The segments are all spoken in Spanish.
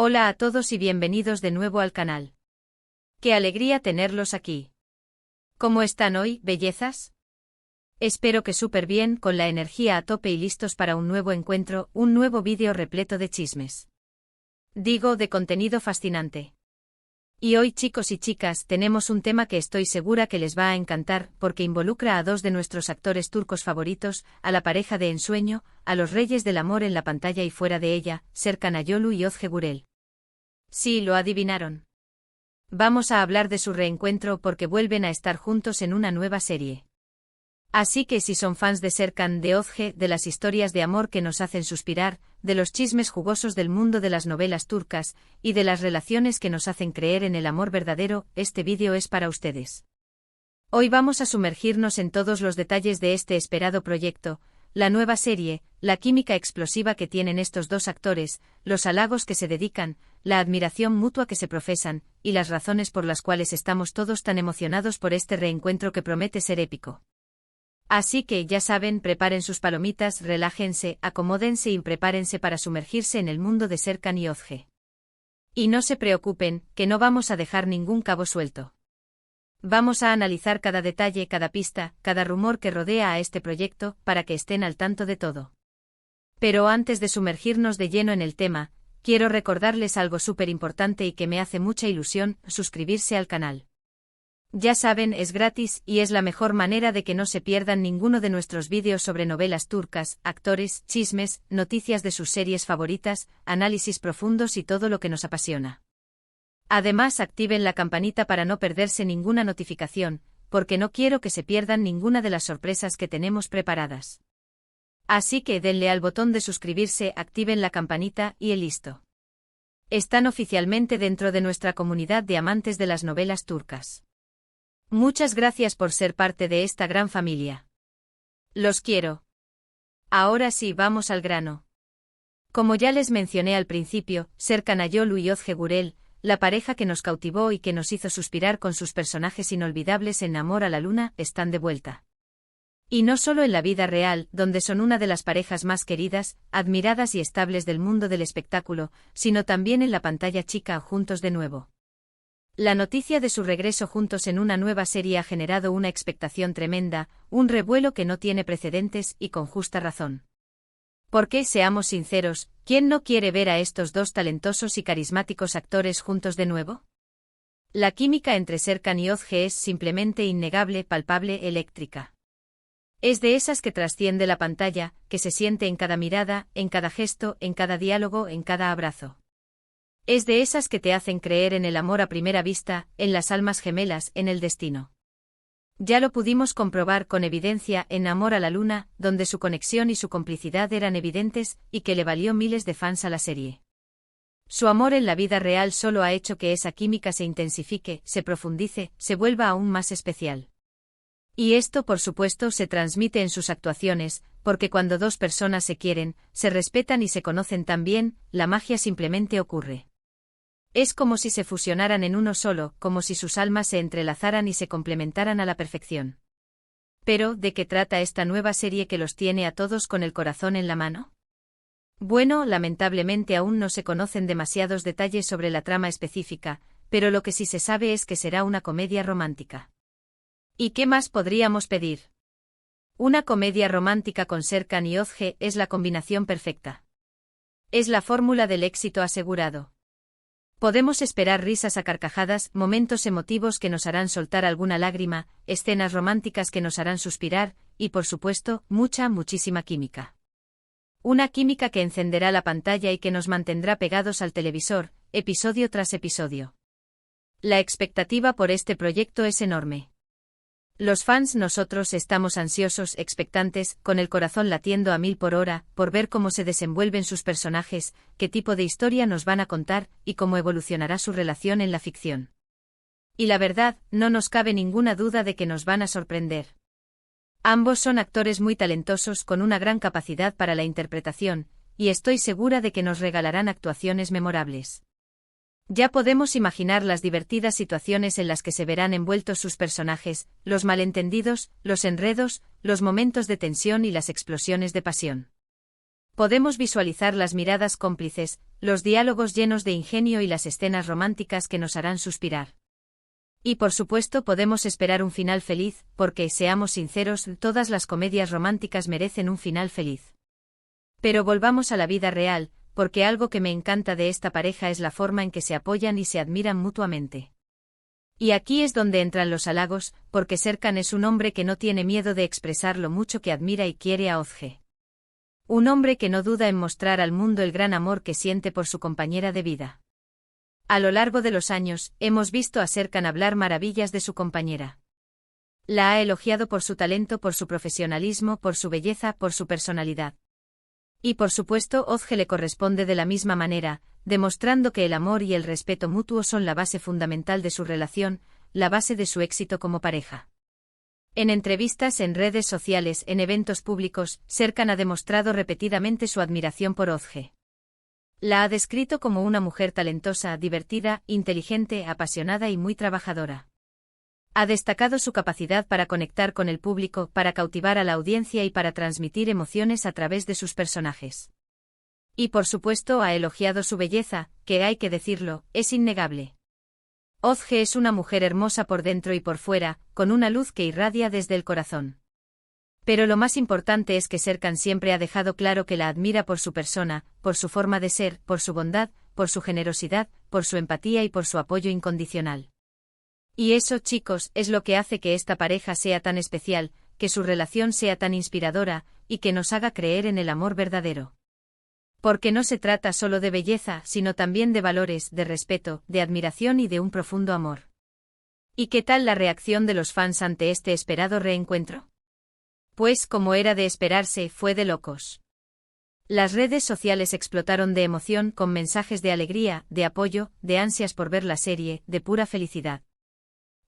Hola a todos y bienvenidos de nuevo al canal. ¡Qué alegría tenerlos aquí! ¿Cómo están hoy, bellezas? Espero que súper bien, con la energía a tope y listos para un nuevo encuentro, un nuevo vídeo repleto de chismes. Digo, de contenido fascinante. Y hoy, chicos y chicas, tenemos un tema que estoy segura que les va a encantar, porque involucra a dos de nuestros actores turcos favoritos, a la pareja de ensueño, a los reyes del amor en la pantalla y fuera de ella, Serkan Ayolu y Özge Gürel. Sí, lo adivinaron. Vamos a hablar de su reencuentro porque vuelven a estar juntos en una nueva serie. Así que si son fans de Serkan, de Özge, de las historias de amor que nos hacen suspirar, de los chismes jugosos del mundo de las novelas turcas, y de las relaciones que nos hacen creer en el amor verdadero, este vídeo es para ustedes. Hoy vamos a sumergirnos en todos los detalles de este esperado proyecto, la nueva serie, la química explosiva que tienen estos dos actores, los halagos que se dedican, la admiración mutua que se profesan, y las razones por las cuales estamos todos tan emocionados por este reencuentro que promete ser épico. Así que, ya saben, preparen sus palomitas, relájense, acomódense y prepárense para sumergirse en el mundo de Serkan y Özge. Y no se preocupen, que no vamos a dejar ningún cabo suelto. Vamos a analizar cada detalle, cada pista, cada rumor que rodea a este proyecto, para que estén al tanto de todo. Pero antes de sumergirnos de lleno en el tema, quiero recordarles algo súper importante y que me hace mucha ilusión, suscribirse al canal. Ya saben, es gratis y es la mejor manera de que no se pierdan ninguno de nuestros vídeos sobre novelas turcas, actores, chismes, noticias de sus series favoritas, análisis profundos y todo lo que nos apasiona. Además, activen la campanita para no perderse ninguna notificación, porque no quiero que se pierdan ninguna de las sorpresas que tenemos preparadas. Así que denle al botón de suscribirse, activen la campanita y listo. Están oficialmente dentro de nuestra comunidad de amantes de las novelas turcas. Muchas gracias por ser parte de esta gran familia. Los quiero. Ahora sí, vamos al grano. Como ya les mencioné al principio, Serkan Ayolu y Özge Gürel, la pareja que nos cautivó y que nos hizo suspirar con sus personajes inolvidables en Amor a la Luna, están de vuelta. Y no solo en la vida real, donde son una de las parejas más queridas, admiradas y estables del mundo del espectáculo, sino también en la pantalla chica, juntos de nuevo. La noticia de su regreso juntos en una nueva serie ha generado una expectación tremenda, un revuelo que no tiene precedentes y con justa razón. Porque, seamos sinceros, ¿quién no quiere ver a estos dos talentosos y carismáticos actores juntos de nuevo? La química entre Serkan y Özge es simplemente innegable, palpable, eléctrica. Es de esas que trasciende la pantalla, que se siente en cada mirada, en cada gesto, en cada diálogo, en cada abrazo. Es de esas que te hacen creer en el amor a primera vista, en las almas gemelas, en el destino. Ya lo pudimos comprobar con evidencia en Amor a la Luna, donde su conexión y su complicidad eran evidentes, y que le valió miles de fans a la serie. Su amor en la vida real solo ha hecho que esa química se intensifique, se profundice, se vuelva aún más especial. Y esto, por supuesto, se transmite en sus actuaciones, porque cuando dos personas se quieren, se respetan y se conocen tan bien, la magia simplemente ocurre. Es como si se fusionaran en uno solo, como si sus almas se entrelazaran y se complementaran a la perfección. Pero, ¿de qué trata esta nueva serie que los tiene a todos con el corazón en la mano? Bueno, lamentablemente aún no se conocen demasiados detalles sobre la trama específica, pero lo que sí se sabe es que será una comedia romántica. ¿Y qué más podríamos pedir? Una comedia romántica con Serkan y Özge es la combinación perfecta. Es la fórmula del éxito asegurado. Podemos esperar risas a carcajadas, momentos emotivos que nos harán soltar alguna lágrima, escenas románticas que nos harán suspirar, y por supuesto, muchísima química. Una química que encenderá la pantalla y que nos mantendrá pegados al televisor, episodio tras episodio. La expectativa por este proyecto es enorme. Los fans, nosotros estamos ansiosos, expectantes, con el corazón latiendo a 1000 por hora, por ver cómo se desenvuelven sus personajes, qué tipo de historia nos van a contar, y cómo evolucionará su relación en la ficción. Y la verdad, no nos cabe ninguna duda de que nos van a sorprender. Ambos son actores muy talentosos con una gran capacidad para la interpretación, y estoy segura de que nos regalarán actuaciones memorables. Ya podemos imaginar las divertidas situaciones en las que se verán envueltos sus personajes, los malentendidos, los enredos, los momentos de tensión y las explosiones de pasión. Podemos visualizar las miradas cómplices, los diálogos llenos de ingenio y las escenas románticas que nos harán suspirar. Y por supuesto podemos esperar un final feliz, porque, seamos sinceros, todas las comedias románticas merecen un final feliz. Pero volvamos a la vida real, porque algo que me encanta de esta pareja es la forma en que se apoyan y se admiran mutuamente. Y aquí es donde entran los halagos, porque Serkan es un hombre que no tiene miedo de expresar lo mucho que admira y quiere a Özge. Un hombre que no duda en mostrar al mundo el gran amor que siente por su compañera de vida. A lo largo de los años, hemos visto a Serkan hablar maravillas de su compañera. La ha elogiado por su talento, por su profesionalismo, por su belleza, por su personalidad. Y por supuesto, Özge le corresponde de la misma manera, demostrando que el amor y el respeto mutuo son la base fundamental de su relación, la base de su éxito como pareja. En entrevistas, en redes sociales, en eventos públicos, Serkan ha demostrado repetidamente su admiración por Özge. La ha descrito como una mujer talentosa, divertida, inteligente, apasionada y muy trabajadora. Ha destacado su capacidad para conectar con el público, para cautivar a la audiencia y para transmitir emociones a través de sus personajes. Y por supuesto ha elogiado su belleza, que hay que decirlo, es innegable. Özge es una mujer hermosa por dentro y por fuera, con una luz que irradia desde el corazón. Pero lo más importante es que Serkan siempre ha dejado claro que la admira por su persona, por su forma de ser, por su bondad, por su generosidad, por su empatía y por su apoyo incondicional. Y eso, chicos, es lo que hace que esta pareja sea tan especial, que su relación sea tan inspiradora, y que nos haga creer en el amor verdadero. Porque no se trata solo de belleza, sino también de valores, de respeto, de admiración y de un profundo amor. ¿Y qué tal la reacción de los fans ante este esperado reencuentro? Pues, como era de esperarse, fue de locos. Las redes sociales explotaron de emoción con mensajes de alegría, de apoyo, de ansias por ver la serie, de pura felicidad.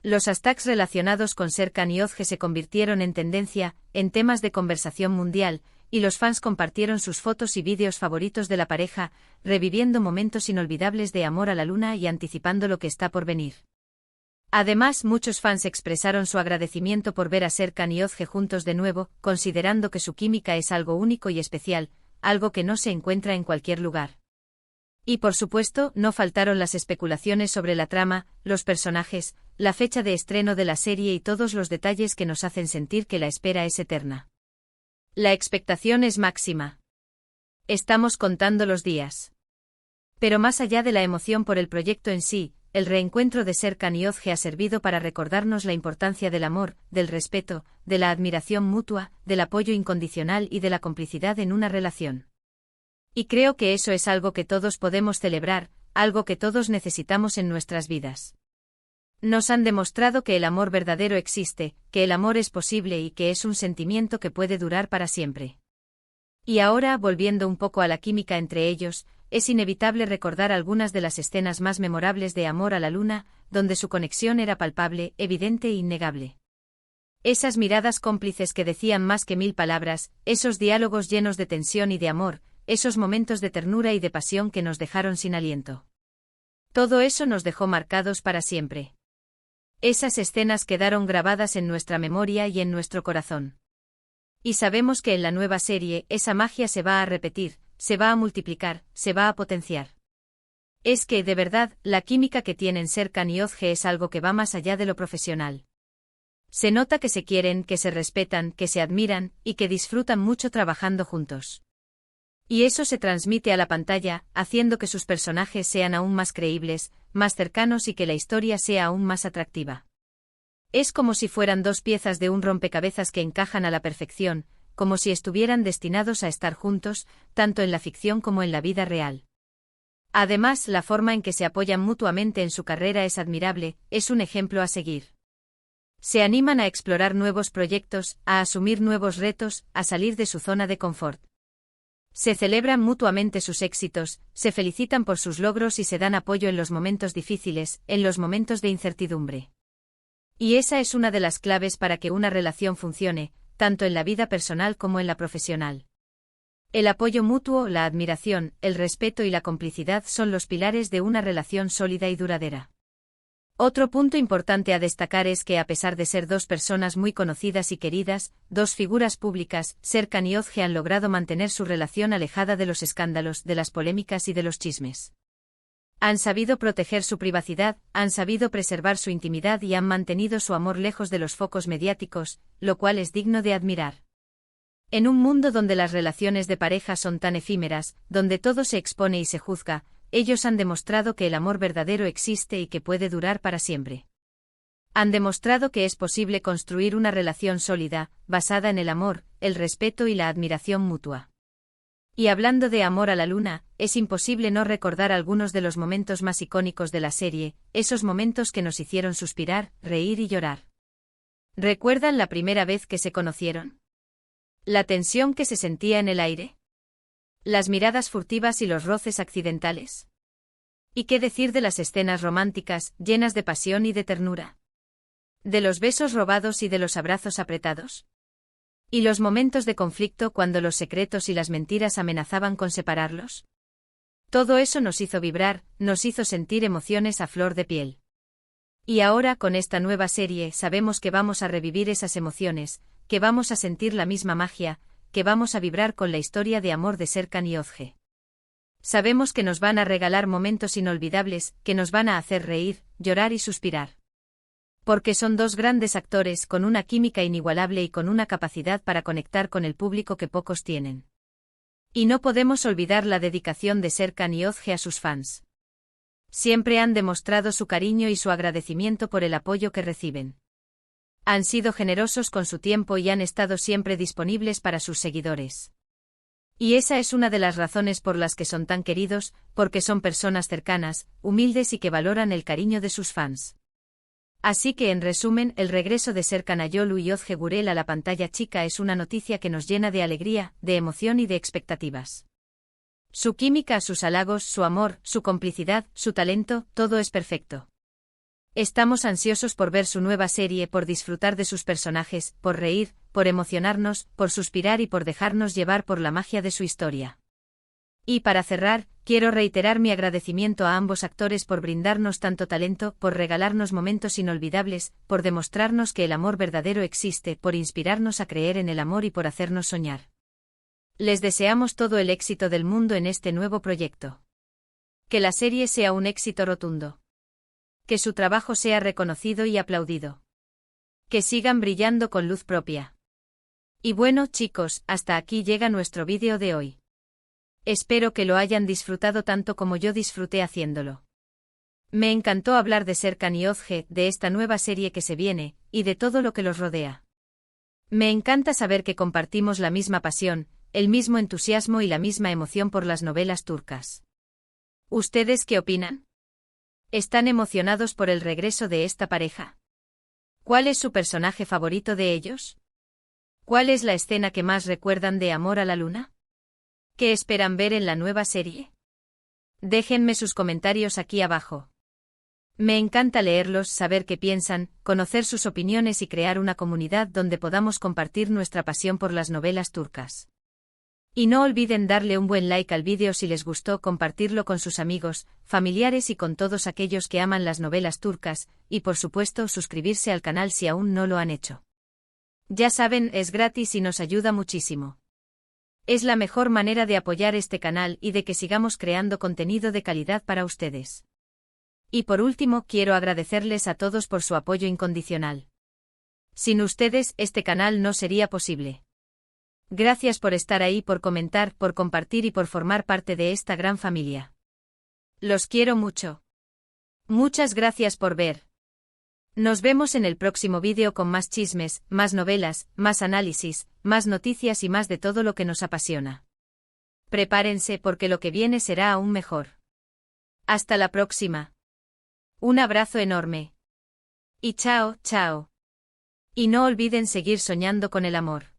Los hashtags relacionados con Serkan y Özge se convirtieron en tendencia, en temas de conversación mundial, y los fans compartieron sus fotos y vídeos favoritos de la pareja, reviviendo momentos inolvidables de amor a la luna y anticipando lo que está por venir. Además, muchos fans expresaron su agradecimiento por ver a Serkan y Özge juntos de nuevo, considerando que su química es algo único y especial, algo que no se encuentra en cualquier lugar. Y por supuesto, no faltaron las especulaciones sobre la trama, los personajes, la fecha de estreno de la serie y todos los detalles que nos hacen sentir que la espera es eterna. La expectación es máxima. Estamos contando los días. Pero más allá de la emoción por el proyecto en sí, el reencuentro de Serkan y Özge ha servido para recordarnos la importancia del amor, del respeto, de la admiración mutua, del apoyo incondicional y de la complicidad en una relación. Y creo que eso es algo que todos podemos celebrar, algo que todos necesitamos en nuestras vidas. Nos han demostrado que el amor verdadero existe, que el amor es posible y que es un sentimiento que puede durar para siempre. Y ahora, volviendo un poco a la química entre ellos, es inevitable recordar algunas de las escenas más memorables de Amor a la Luna, donde su conexión era palpable, evidente e innegable. Esas miradas cómplices que decían más que 1000 palabras, esos diálogos llenos de tensión y de amor, esos momentos de ternura y de pasión que nos dejaron sin aliento. Todo eso nos dejó marcados para siempre. Esas escenas quedaron grabadas en nuestra memoria y en nuestro corazón. Y sabemos que en la nueva serie esa magia se va a repetir, se va a multiplicar, se va a potenciar. Es que, de verdad, la química que tienen Serkan y Özge es algo que va más allá de lo profesional. Se nota que se quieren, que se respetan, que se admiran, y que disfrutan mucho trabajando juntos. Y eso se transmite a la pantalla, haciendo que sus personajes sean aún más creíbles, más cercanos y que la historia sea aún más atractiva. Es como si fueran dos piezas de un rompecabezas que encajan a la perfección, como si estuvieran destinados a estar juntos, tanto en la ficción como en la vida real. Además, la forma en que se apoyan mutuamente en su carrera es admirable, es un ejemplo a seguir. Se animan a explorar nuevos proyectos, a asumir nuevos retos, a salir de su zona de confort. Se celebran mutuamente sus éxitos, se felicitan por sus logros y se dan apoyo en los momentos difíciles, en los momentos de incertidumbre. Y esa es una de las claves para que una relación funcione, tanto en la vida personal como en la profesional. El apoyo mutuo, la admiración, el respeto y la complicidad son los pilares de una relación sólida y duradera. Otro punto importante a destacar es que a pesar de ser dos personas muy conocidas y queridas, dos figuras públicas, Serkan y Özge han logrado mantener su relación alejada de los escándalos, de las polémicas y de los chismes. Han sabido proteger su privacidad, han sabido preservar su intimidad y han mantenido su amor lejos de los focos mediáticos, lo cual es digno de admirar. En un mundo donde las relaciones de pareja son tan efímeras, donde todo se expone y se juzga, ellos han demostrado que el amor verdadero existe y que puede durar para siempre. Han demostrado que es posible construir una relación sólida, basada en el amor, el respeto y la admiración mutua. Y hablando de Amor a la Luna, es imposible no recordar algunos de los momentos más icónicos de la serie, esos momentos que nos hicieron suspirar, reír y llorar. ¿Recuerdan la primera vez que se conocieron? ¿La tensión que se sentía en el aire? ¿Las miradas furtivas y los roces accidentales? ¿Y qué decir de las escenas románticas, llenas de pasión y de ternura? ¿De los besos robados y de los abrazos apretados? ¿Y los momentos de conflicto cuando los secretos y las mentiras amenazaban con separarlos? Todo eso nos hizo vibrar, nos hizo sentir emociones a flor de piel. Y ahora con esta nueva serie sabemos que vamos a revivir esas emociones, que vamos a sentir la misma magia, que vamos a vibrar con la historia de amor de Serkan y Özge. Sabemos que nos van a regalar momentos inolvidables, que nos van a hacer reír, llorar y suspirar. Porque son dos grandes actores con una química inigualable y con una capacidad para conectar con el público que pocos tienen. Y no podemos olvidar la dedicación de Serkan y Özge a sus fans. Siempre han demostrado su cariño y su agradecimiento por el apoyo que reciben. Han sido generosos con su tiempo y han estado siempre disponibles para sus seguidores. Y esa es una de las razones por las que son tan queridos, porque son personas cercanas, humildes y que valoran el cariño de sus fans. Así que en resumen, el regreso de Serkan Ayolu y Özge Gürel a la pantalla chica es una noticia que nos llena de alegría, de emoción y de expectativas. Su química, sus halagos, su amor, su complicidad, su talento, todo es perfecto. Estamos ansiosos por ver su nueva serie, por disfrutar de sus personajes, por reír, por emocionarnos, por suspirar y por dejarnos llevar por la magia de su historia. Y para cerrar, quiero reiterar mi agradecimiento a ambos actores por brindarnos tanto talento, por regalarnos momentos inolvidables, por demostrarnos que el amor verdadero existe, por inspirarnos a creer en el amor y por hacernos soñar. Les deseamos todo el éxito del mundo en este nuevo proyecto. Que la serie sea un éxito rotundo. Que su trabajo sea reconocido y aplaudido. Que sigan brillando con luz propia. Y bueno, chicos, hasta aquí llega nuestro vídeo de hoy. Espero que lo hayan disfrutado tanto como yo disfruté haciéndolo. Me encantó hablar de Serkan y Özge, de esta nueva serie que se viene, y de todo lo que los rodea. Me encanta saber que compartimos la misma pasión, el mismo entusiasmo y la misma emoción por las novelas turcas. ¿Ustedes qué opinan? ¿Están emocionados por el regreso de esta pareja? ¿Cuál es su personaje favorito de ellos? ¿Cuál es la escena que más recuerdan de Amor a la Luna? ¿Qué esperan ver en la nueva serie? Déjenme sus comentarios aquí abajo. Me encanta leerlos, saber qué piensan, conocer sus opiniones y crear una comunidad donde podamos compartir nuestra pasión por las novelas turcas. Y no olviden darle un buen like al vídeo si les gustó, compartirlo con sus amigos, familiares y con todos aquellos que aman las novelas turcas, y por supuesto suscribirse al canal si aún no lo han hecho. Ya saben, es gratis y nos ayuda muchísimo. Es la mejor manera de apoyar este canal y de que sigamos creando contenido de calidad para ustedes. Y por último, quiero agradecerles a todos por su apoyo incondicional. Sin ustedes, este canal no sería posible. Gracias por estar ahí, por comentar, por compartir y por formar parte de esta gran familia. Los quiero mucho. Muchas gracias por ver. Nos vemos en el próximo vídeo con más chismes, más novelas, más análisis, más noticias y más de todo lo que nos apasiona. Prepárense porque lo que viene será aún mejor. Hasta la próxima. Un abrazo enorme. Y chao, chao. Y no olviden seguir soñando con el amor.